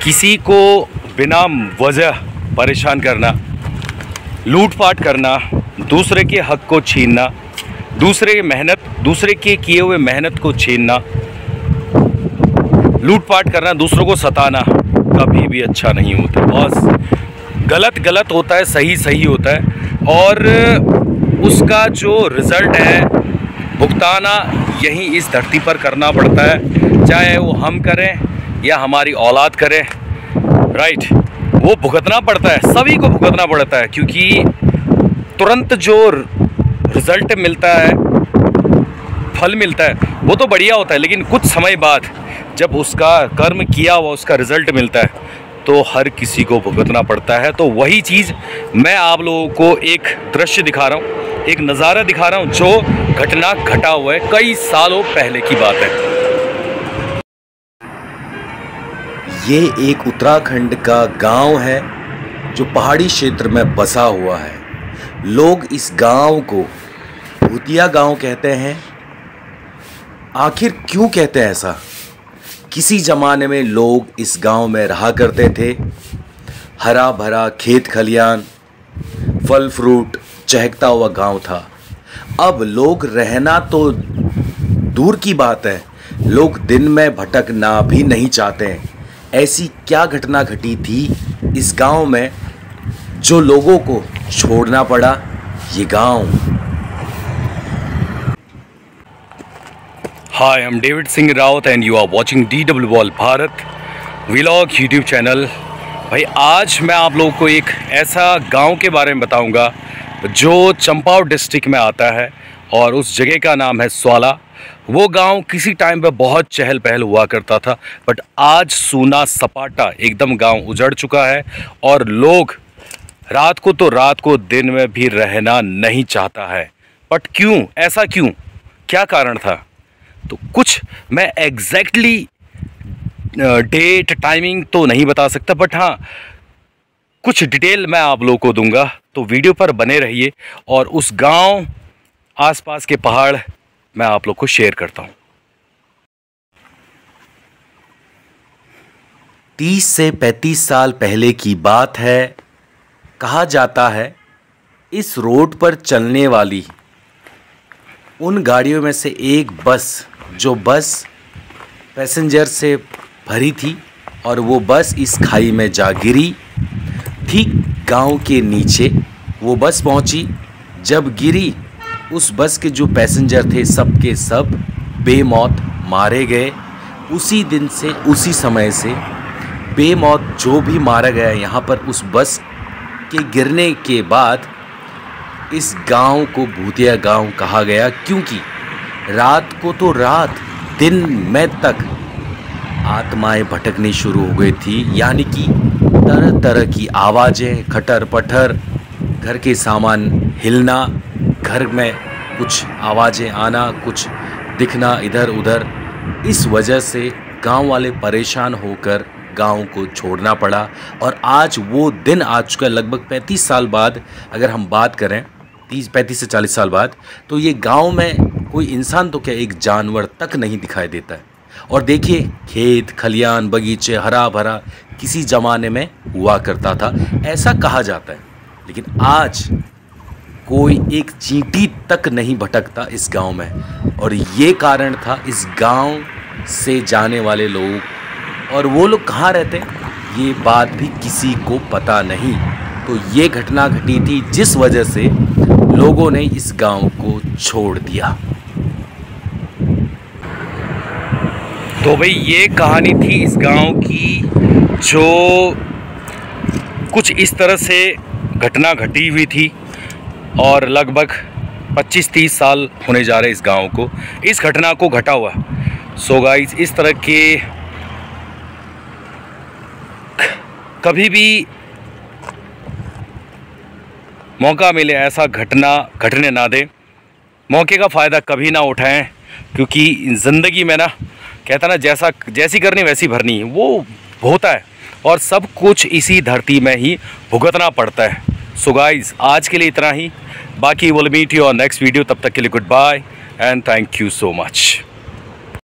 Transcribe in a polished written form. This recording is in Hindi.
किसी को बिना वजह परेशान करना, लूटपाट करना, दूसरे के हक को छीनना, दूसरे के किए हुए मेहनत को छीनना, लूटपाट करना, दूसरों को सताना कभी भी अच्छा नहीं होता। बस गलत गलत होता है, सही सही होता है, और उसका जो रिज़ल्ट है भुगताना यहीं इस धरती पर करना पड़ता है, चाहे वो हम करें या हमारी औलाद करे। राइट, वो भुगतना पड़ता है, सभी को भुगतना पड़ता है, क्योंकि तुरंत जो रिज़ल्ट मिलता है, फल मिलता है, वो तो बढ़िया होता है, लेकिन कुछ समय बाद जब उसका कर्म किया हुआ उसका रिज़ल्ट मिलता है तो हर किसी को भुगतना पड़ता है। तो वही चीज़ मैं आप लोगों को एक दृश्य दिखा रहा हूँ, एक नज़ारा दिखा रहा हूँ जो घटना घटा हुआ है, कई सालों पहले की बात है। ये एक उत्तराखंड का गांव है जो पहाड़ी क्षेत्र में बसा हुआ है। लोग इस गांव को भूतिया गांव कहते हैं। आखिर क्यों कहते हैं ऐसा? किसी ज़माने में लोग इस गांव में रहा करते थे। हरा भरा खेत खलियान, फल फ्रूट चहकता हुआ गांव था। अब लोग रहना तो दूर की बात है, लोग दिन में भटकना भी नहीं चाहते हैं। ऐसी क्या घटना घटी थी इस गांव में जो लोगों को छोड़ना पड़ा ये गांव? Hi, I'm David Singh Raut and you are watching DW World Bharat vlog YouTube channel. भाई आज मैं आप लोगों को एक ऐसा गांव के बारे में बताऊंगा जो चंपावत डिस्ट्रिक्ट में आता है और उस जगह का नाम है स्वाला। वो गांव किसी टाइम पे बहुत चहल पहल हुआ करता था, बट आज सूना सपाटा एकदम गांव उजड़ चुका है और लोग रात को दिन में भी रहना नहीं चाहता है। बट क्यों, ऐसा क्यों, क्या कारण था? तो कुछ मैं एग्जैक्टली डेट टाइमिंग तो नहीं बता सकता, बट हाँ कुछ डिटेल मैं आप लोगों को दूंगा, तो वीडियो पर बने रहिए। और उस गांव, आसपास के पहाड़ मैं आप लोग को शेयर करता हूँ। 30 से 35 साल पहले की बात है। कहा जाता है इस रोड पर चलने वाली उन गाड़ियों में से एक बस, जो बस पैसेंजर से भरी थी, और वो बस इस खाई में जा गिरी। ठीक गांव के नीचे वो बस पहुंची। जब गिरी, उस बस के जो पैसेंजर थे सब के सब बेमौत मारे गए। उसी दिन से, उसी समय से बेमौत जो भी मारा गया यहाँ पर उस बस के गिरने के बाद इस गांव को भूतिया गांव कहा गया, क्योंकि रात को तो रात, दिन में तक आत्माएं भटकनी शुरू हो गई थी। यानी कि तरह तरह की आवाज़ें, खटर पटर, घर के सामान हिलना, घर में कुछ आवाज़ें आना, कुछ दिखना इधर उधर। इस वजह से गांव वाले परेशान होकर गांव को छोड़ना पड़ा। और आज वो दिन आ चुका है, लगभग 35 साल बाद। अगर हम बात करें 35 से 40 साल बाद, तो ये गांव में कोई इंसान तो क्या, एक जानवर तक नहीं दिखाई देता है। और देखिए, खेत खलियान, बगीचे, हरा भरा किसी ज़माने में हुआ करता था, ऐसा कहा जाता है। लेकिन आज कोई एक चींटी तक नहीं भटकता इस गांव में। और ये कारण था इस गांव से जाने वाले लोग, और वो लोग कहाँ रहते ये बात भी किसी को पता नहीं। तो ये घटना घटी थी जिस वजह से लोगों ने इस गांव को छोड़ दिया। तो भाई ये कहानी थी इस गांव की, जो कुछ इस तरह से घटना घटी हुई थी, और लगभग 25-30 साल होने जा रहे इस गांव को, इस घटना को घटा हुआ। सो गाइस, इस तरह के कभी भी मौका मिले ऐसा घटना घटने ना दें, मौके का फ़ायदा कभी ना उठाएं, क्योंकि ज़िंदगी में ना कहता ना, जैसी करनी वैसी भरनी, वो होता है और सब कुछ इसी धरती में ही भुगतना पड़ता है। सो गाइस, आज के लिए इतना ही, बाकी will meet you on next video. तब तक के लिए good bye and thank you so much.